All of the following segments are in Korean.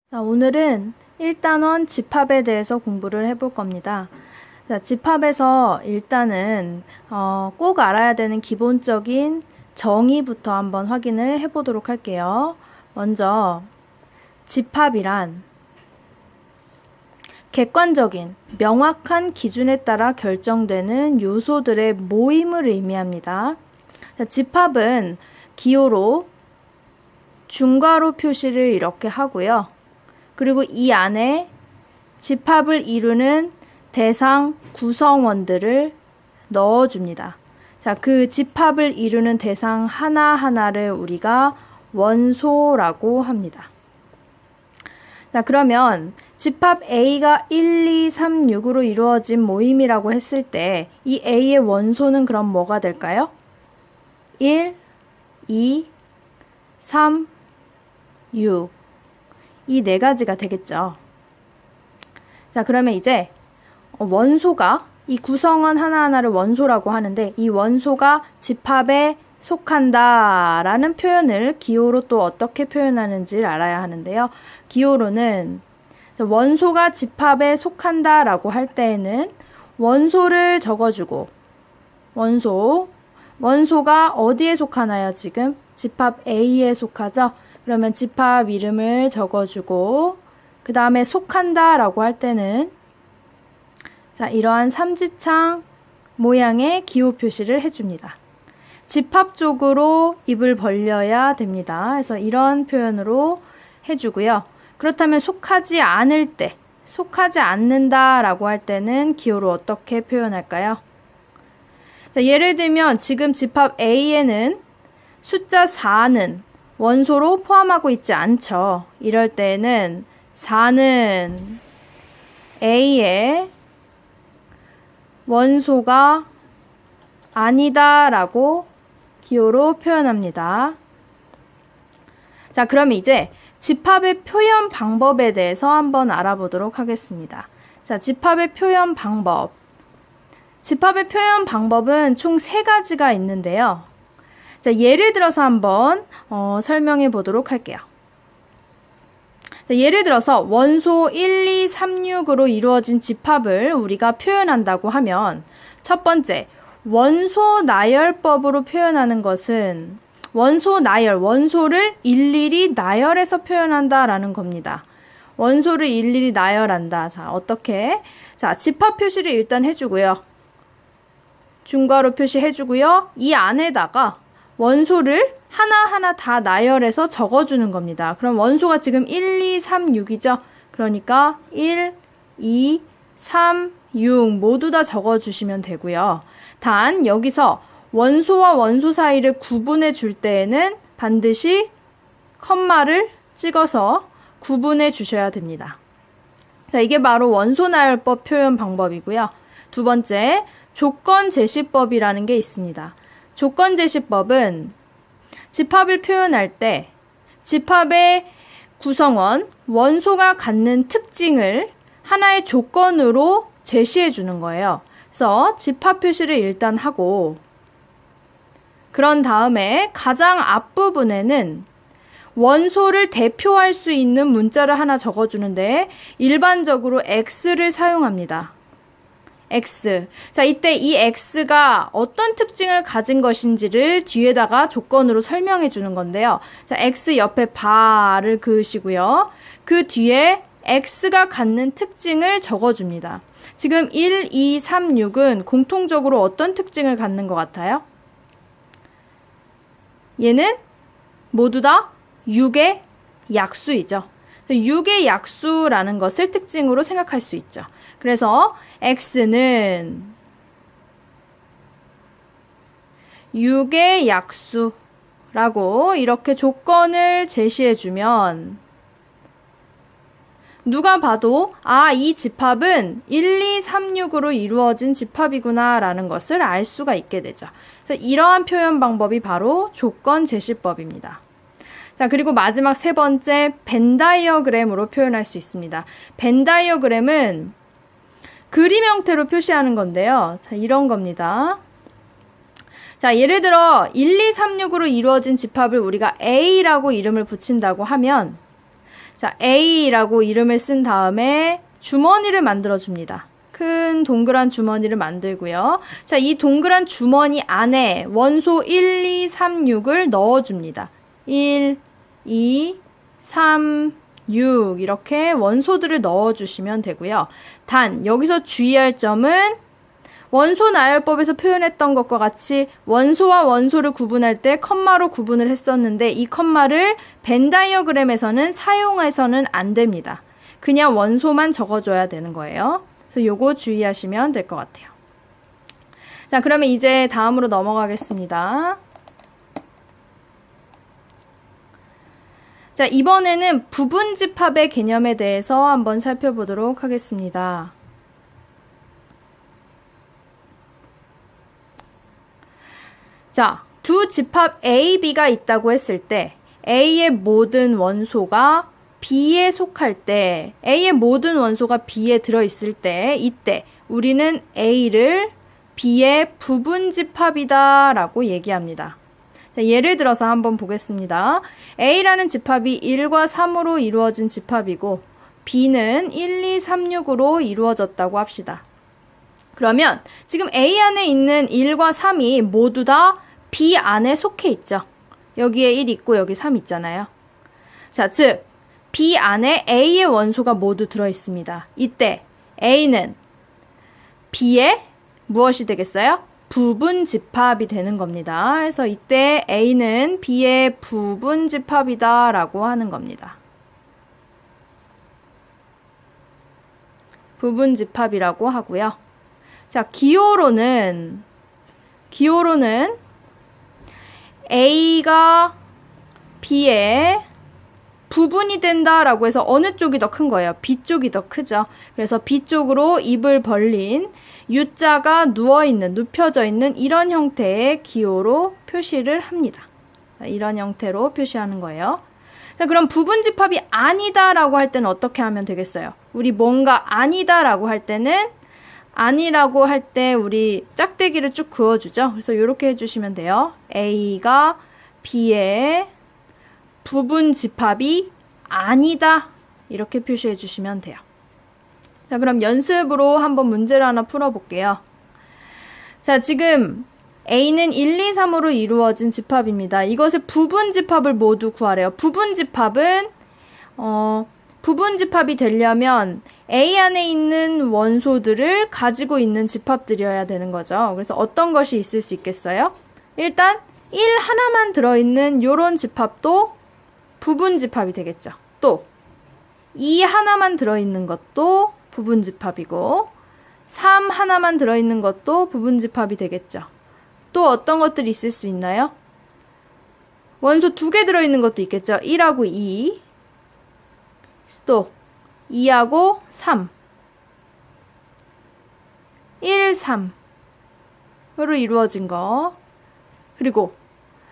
자, 오늘은 1단원 집합에 대해서 공부를 해볼 겁니다. 자, 집합에서 일단은 꼭 알아야 되는 기본적인 정의부터 한번 확인을 해보도록 할게요. 먼저 집합이란 객관적인 명확한 기준에 따라 결정되는 요소들의 모임을 의미합니다. 자, 집합은 기호로 중괄호 표시를 이렇게 하고요. 그리고 이 안에 집합을 이루는 대상 구성원들을 넣어줍니다. 자, 그 집합을 이루는 대상 하나하나를 우리가 원소라고 합니다. 자, 그러면 집합 A가 1, 2, 3, 6으로 이루어진 모임이라고 했을 때 이 A의 원소는 그럼 뭐가 될까요? 1, 2, 3, 6. 이 네 가지가 되겠죠. 자, 그러면 이제 원소가 이 구성원 하나하나를 원소라고 하는데 이 원소가 집합에 속한다 라는 표현을 기호로 또 어떻게 표현하는지를 알아야 하는데요. 기호로는 원소가 집합에 속한다 라고 할 때에는 원소를 적어주고 원소가 어디에 속하나요? 지금 집합 A에 속하죠? 그러면 집합 이름을 적어주고 그 다음에 속한다 라고 할 때는 자, 이러한 삼지창 모양의 기호 표시를 해줍니다. 집합 쪽으로 입을 벌려야 됩니다. 그래서 이런 표현으로 해주고요. 그렇다면 속하지 않을 때, 속하지 않는다 라고 할 때는 기호로 어떻게 표현할까요? 자, 예를 들면 지금 집합 A에는 숫자 4는 원소로 포함하고 있지 않죠. 이럴 때는 4는 A의 원소가 아니다 라고 기호로 표현합니다. 자, 그럼 이제 집합의 표현 방법에 대해서 한번 알아보도록 하겠습니다. 자, 집합의 표현 방법. 집합의 표현 방법은 총 3가지가 있는데요. 자, 예를 들어서 한번 설명해 보도록 할게요. 자, 예를 들어서 원소 1, 2, 3, 6으로 이루어진 집합을 우리가 표현한다고 하면 첫 번째, 원소 나열법으로 표현하는 것은 원소 나열, 원소를 일일이 나열해서 표현한다라는 겁니다. 원소를 일일이 나열한다. 자, 어떻게? 자, 집합 표시를 일단 해주고요. 중괄호 표시해주고요. 이 안에다가 원소를 하나하나 다 나열해서 적어주는 겁니다. 그럼 원소가 지금 1, 2, 3, 6이죠? 그러니까 1, 2, 3, 6 모두 다 적어주시면 되고요. 단 여기서 원소와 원소 사이를 구분해 줄 때에는 반드시 컴마를 찍어서 구분해 주셔야 됩니다. 자, 이게 바로 원소 나열법 표현 방법이고요. 두 번째, 조건 제시법이라는 게 있습니다. 조건 제시법은 집합을 표현할 때 집합의 구성원, 원소가 갖는 특징을 하나의 조건으로 제시해 주는 거예요. 그래서 집합 표시를 일단 하고 그런 다음에 가장 앞부분에는 원소를 대표할 수 있는 문자를 하나 적어주는데 일반적으로 X를 사용합니다. X. 자, 이때 이 X가 어떤 특징을 가진 것인지를 뒤에다가 조건으로 설명해 주는 건데요. 자, X 옆에 바를 그으시고요. 그 뒤에 X가 갖는 특징을 적어줍니다. 지금 1, 2, 3, 6은 공통적으로 어떤 특징을 갖는 것 같아요? 얘는 모두 다 6의 약수이죠. 6의 약수라는 것을 특징으로 생각할 수 있죠. 그래서 X는 6의 약수라고 이렇게 조건을 제시해주면 누가 봐도 이 집합은 1, 2, 3, 6으로 이루어진 집합이구나 라는 것을 알 수가 있게 되죠. 그래서 이러한 표현 방법이 바로 조건 제시법입니다. 자, 그리고 마지막 세 번째, 벤 다이어그램으로 표현할 수 있습니다. 벤 다이어그램은 그림 형태로 표시하는 건데요. 자, 이런 겁니다. 자, 예를 들어 1, 2, 3, 6으로 이루어진 집합을 우리가 A라고 이름을 붙인다고 하면 자, A라고 이름을 쓴 다음에 주머니를 만들어줍니다. 큰 동그란 주머니를 만들고요. 자, 이 동그란 주머니 안에 원소 1, 2, 3, 6을 넣어줍니다. 1, 2, 3, 6 이렇게 원소들을 넣어주시면 되고요. 단, 여기서 주의할 점은 원소 나열법에서 표현했던 것과 같이 원소와 원소를 구분할 때 컴마로 구분을 했었는데 이 컴마를 벤 다이어그램에서는 사용해서는 안 됩니다. 그냥 원소만 적어줘야 되는 거예요. 그래서 요거 주의하시면 될 것 같아요. 자, 그러면 이제 다음으로 넘어가겠습니다. 자, 이번에는 부분집합의 개념에 대해서 한번 살펴보도록 하겠습니다. 자, 두 집합 A, B가 있다고 했을 때 A의 모든 원소가 B에 속할 때, A의 모든 원소가 B에 들어있을 때, 이때 우리는 A를 B의 부분집합이다 라고 얘기합니다. 자, 예를 들어서 한번 보겠습니다. A라는 집합이 1과 3으로 이루어진 집합이고 B는 1, 2, 3, 6으로 이루어졌다고 합시다. 그러면 지금 A 안에 있는 1과 3이 모두 다 B 안에 속해 있죠. 여기에 1 있고 여기 3 있잖아요. 자, 즉 B 안에 A의 원소가 모두 들어있습니다. 이때 A는 B의 무엇이 되겠어요? 부분집합이 되는 겁니다. 그래서 이때 A는 B의 부분집합이다 라고 하는 겁니다. 부분집합이라고 하고요. 자, 기호로는 A가 B의 부분이 된다라고 해서 어느 쪽이 더 큰 거예요? B 쪽이 더 크죠. 그래서 B 쪽으로 입을 벌린 U자가 누워있는, 눕혀져 있는 이런 형태의 기호로 표시를 합니다. 이런 형태로 표시하는 거예요. 자, 그럼 부분집합이 아니다라고 할 때는 어떻게 하면 되겠어요? 우리 뭔가 아니다라고 할 때는 아니라고 할 때 우리 짝대기를 쭉 그어주죠. 그래서 이렇게 해주시면 돼요. A가 B의 부분집합이 아니다. 이렇게 표시해 주시면 돼요. 자, 그럼 연습으로 한번 문제를 하나 풀어볼게요. 자, 지금 A는 1, 2, 3으로 이루어진 집합입니다. 이것의 부분집합을 모두 구하래요. 부분집합이 되려면 A 안에 있는 원소들을 가지고 있는 집합들이어야 되는 거죠. 그래서 어떤 것이 있을 수 있겠어요? 일단 1 하나만 들어있는 요런 집합도 부분집합이 되겠죠. 또 2 하나만 들어있는 것도 부분집합이고 3 하나만 들어있는 것도 부분집합이 되겠죠. 또 어떤 것들이 있을 수 있나요? 원소 2개 들어있는 것도 있겠죠. 1하고 2, 또 2하고 3, 1, 3으로 이루어진 거. 그리고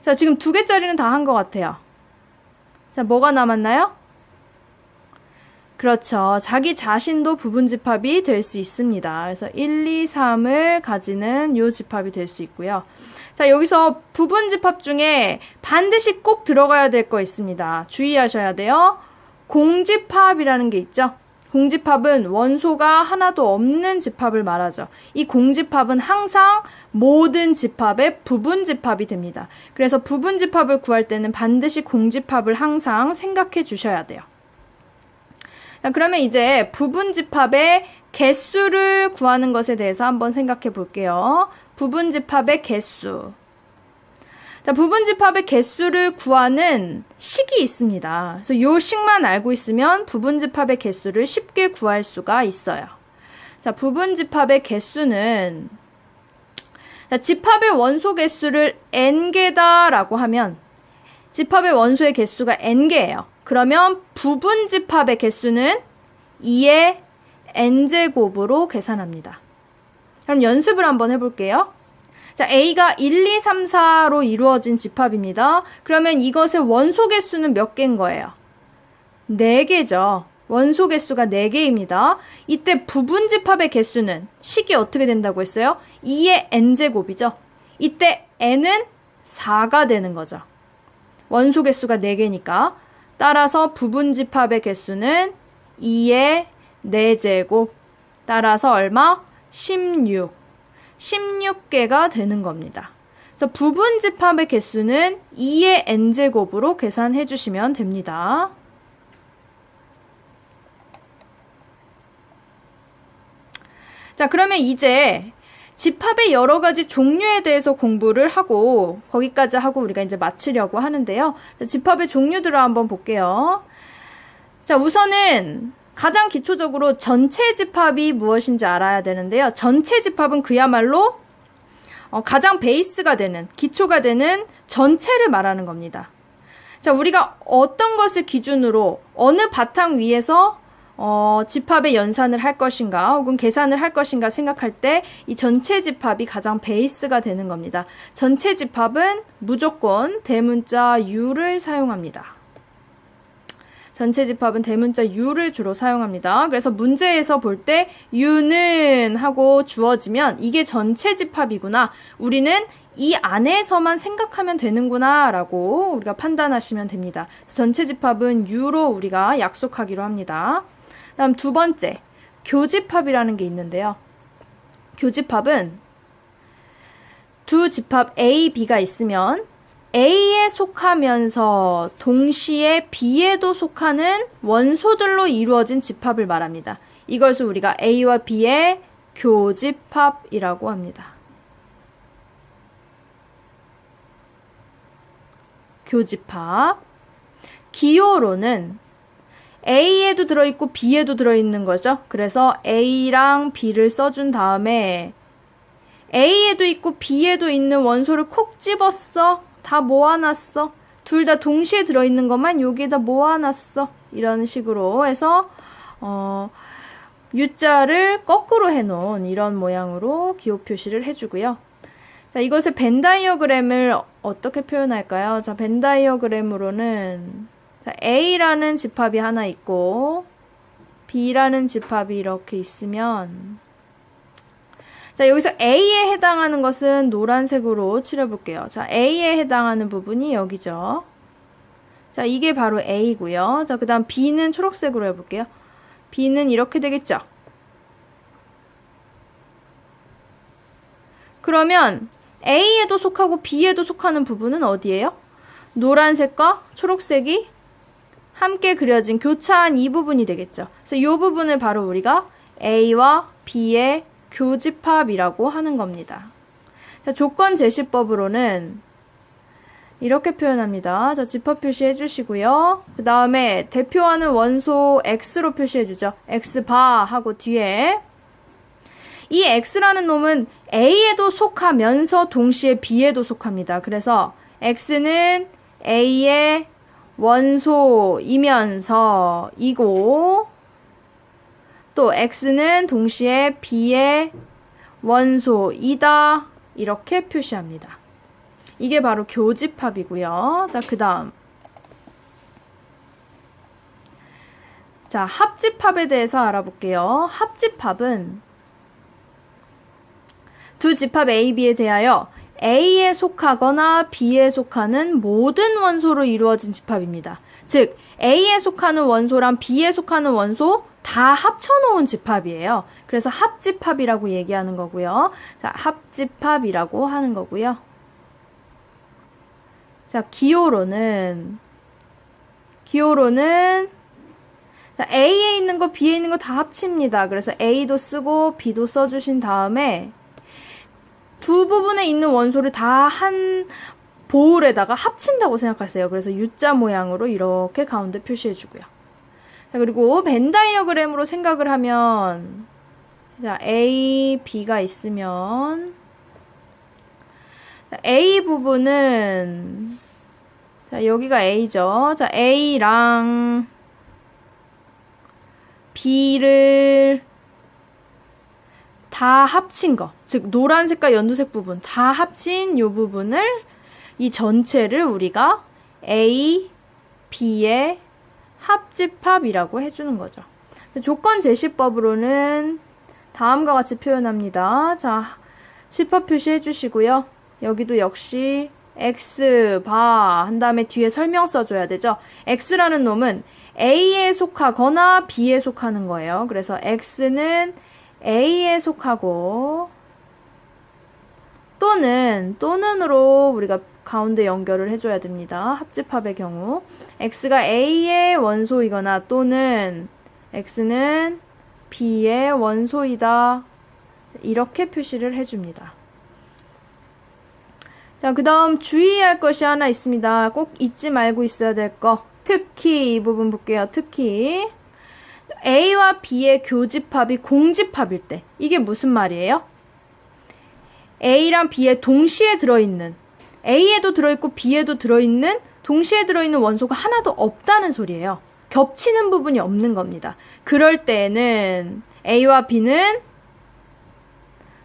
자, 지금 2개짜리는 다 한 것 같아요. 자, 뭐가 남았나요? 그렇죠. 자기 자신도 부분집합이 될 수 있습니다. 그래서 1, 2, 3을 가지는 요 집합이 될 수 있고요. 자, 여기서 부분집합 중에 반드시 꼭 들어가야 될 거 있습니다. 주의하셔야 돼요. 공집합이라는 게 있죠. 공집합은 원소가 하나도 없는 집합을 말하죠. 이 공집합은 항상 모든 집합의 부분집합이 됩니다. 그래서 부분집합을 구할 때는 반드시 공집합을 항상 생각해 주셔야 돼요. 자, 그러면 이제 부분집합의 개수를 구하는 것에 대해서 한번 생각해 볼게요. 부분집합의 개수. 자, 부분집합의 개수를 구하는 식이 있습니다. 그래서 요 식만 알고 있으면 부분집합의 개수를 쉽게 구할 수가 있어요. 자, 부분집합의 개수는 자, 집합의 원소 개수를 n개다라고 하면 집합의 원소의 개수가 n개예요. 그러면 부분집합의 개수는 2의 n제곱으로 계산합니다. 그럼 연습을 한번 해볼게요. 자, A가 1, 2, 3, 4로 이루어진 집합입니다. 그러면 이것의 원소 개수는 몇 개인 거예요? 4개죠. 원소 개수가 4개입니다. 이때 부분집합의 개수는 식이 어떻게 된다고 했어요? 2의 n제곱이죠. 이때 n은 4가 되는 거죠. 원소 개수가 4개니까. 따라서 부분집합의 개수는 2의 4제곱. 따라서 얼마? 16. 16개가 되는 겁니다. 그래서 부분집합의 개수는 2의 n제곱으로 계산해 주시면 됩니다. 자, 그러면 이제 집합의 여러 가지 종류에 대해서 공부를 하고 거기까지 하고 우리가 이제 마치려고 하는데요. 자, 집합의 종류들을 한번 볼게요. 자, 우선은 가장 기초적으로 전체 집합이 무엇인지 알아야 되는데요. 전체 집합은 그야말로 가장 베이스가 되는, 기초가 되는 전체를 말하는 겁니다. 자, 우리가 어떤 것을 기준으로 어느 바탕 위에서 집합의 연산을 할 것인가 혹은 계산을 할 것인가 생각할 때 이 전체 집합이 가장 베이스가 되는 겁니다. 전체 집합은 무조건 대문자 U를 사용합니다. 전체 집합은 대문자 U를 주로 사용합니다. 그래서 문제에서 볼 때 U는 하고 주어지면 이게 전체 집합이구나. 우리는 이 안에서만 생각하면 되는구나 라고 우리가 판단하시면 됩니다. 전체 집합은 U로 우리가 약속하기로 합니다. 다음 두 번째, 교집합이라는 게 있는데요. 교집합은 두 집합 A, B가 있으면 A에 속하면서 동시에 B에도 속하는 원소들로 이루어진 집합을 말합니다. 이것을 우리가 A와 B의 교집합이라고 합니다. 교집합. 기호로는 A에도 들어있고 B에도 들어있는 거죠. 그래서 A랑 B를 써준 다음에 A에도 있고 B에도 있는 원소를 콕 집었어. 다 모아놨어. 둘 다 동시에 들어있는 것만 여기에다 모아놨어. 이런 식으로 해서 U자를 거꾸로 해놓은 이런 모양으로 기호 표시를 해주고요. 자, 이것을 벤 다이어그램을 어떻게 표현할까요? 자, 벤 다이어그램으로는 자, A라는 집합이 하나 있고 B라는 집합이 이렇게 있으면 자, 여기서 A에 해당하는 것은 노란색으로 칠해볼게요. 자, A에 해당하는 부분이 여기죠. 자, 이게 바로 A고요. 자, 그 다음 B는 초록색으로 해볼게요. B는 이렇게 되겠죠. 그러면 A에도 속하고 B에도 속하는 부분은 어디예요? 노란색과 초록색이 함께 그려진 교차한 이 부분이 되겠죠. 그래서 이 부분을 바로 우리가 A와 B의 교집합이라고 하는 겁니다. 자, 조건 제시법으로는 이렇게 표현합니다. 자, 집합 표시해 주시고요. 그 다음에 대표하는 원소 X로 표시해 주죠. X바 하고 뒤에 이 X라는 놈은 A에도 속하면서 동시에 B에도 속합니다. 그래서 X는 A의 원소이면서 이고 또 X는 동시에 B의 원소이다. 이렇게 표시합니다. 이게 바로 교집합이고요. 자, 그 다음. 자, 합집합에 대해서 알아볼게요. 합집합은 두 집합 A, B에 대하여 A에 속하거나 B에 속하는 모든 원소로 이루어진 집합입니다. 즉, A에 속하는 원소랑 B에 속하는 원소 다 합쳐놓은 집합이에요. 그래서 합집합이라고 얘기하는 거고요. 자, 합집합이라고 하는 거고요. 자, 기호로는 자, A에 있는 거, B에 있는 거 다 합칩니다. 그래서 A도 쓰고 B도 써주신 다음에 두 부분에 있는 원소를 다 한 보울에다가 합친다고 생각하세요. 그래서 U자 모양으로 이렇게 가운데 표시해주고요. 자, 그리고 벤 다이어그램으로 생각을 하면 자, A, B가 있으면 자, A 부분은 자, 여기가 A죠. 자, A랑 B를 다 합친 거, 즉 노란색과 연두색 부분 다 합친 이 부분을 이 전체를 우리가 A, B의 합집합이라고 해주는 거죠. 조건 제시법으로는 다음과 같이 표현합니다. 자, 집합 표시해 주시고요. 여기도 역시 X 봐 한 다음에 뒤에 설명 써줘야 되죠. X라는 놈은 A에 속하거나 B에 속하는 거예요. 그래서 X는 A에 속하고 또는으로 우리가 가운데 연결을 해줘야 됩니다. 합집합의 경우 X가 A의 원소이거나 또는 X는 B의 원소이다. 이렇게 표시를 해줍니다. 자, 그 다음 주의할 것이 하나 있습니다. 꼭 잊지 말고 있어야 될 거. 특히 이 부분 볼게요. 특히 A와 B의 교집합이 공집합일 때 이게 무슨 말이에요? A랑 B에 동시에 들어있는 A에도 들어있고 B에도 들어있는 동시에 들어있는 원소가 하나도 없다는 소리예요. 겹치는 부분이 없는 겁니다. 그럴 때에는 A와 B는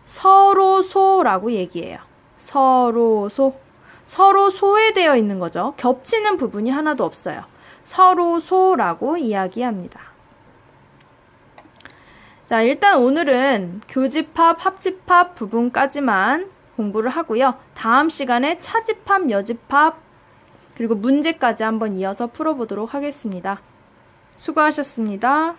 서로소라고 얘기해요. 서로소. 서로 소외되어 있는 거죠. 겹치는 부분이 하나도 없어요. 서로소라고 이야기합니다. 자, 일단 오늘은 교집합, 합집합 부분까지만 공부를 하고요. 다음 시간에 차집합, 여집합, 그리고 문제까지 한번 이어서 풀어보도록 하겠습니다. 수고하셨습니다.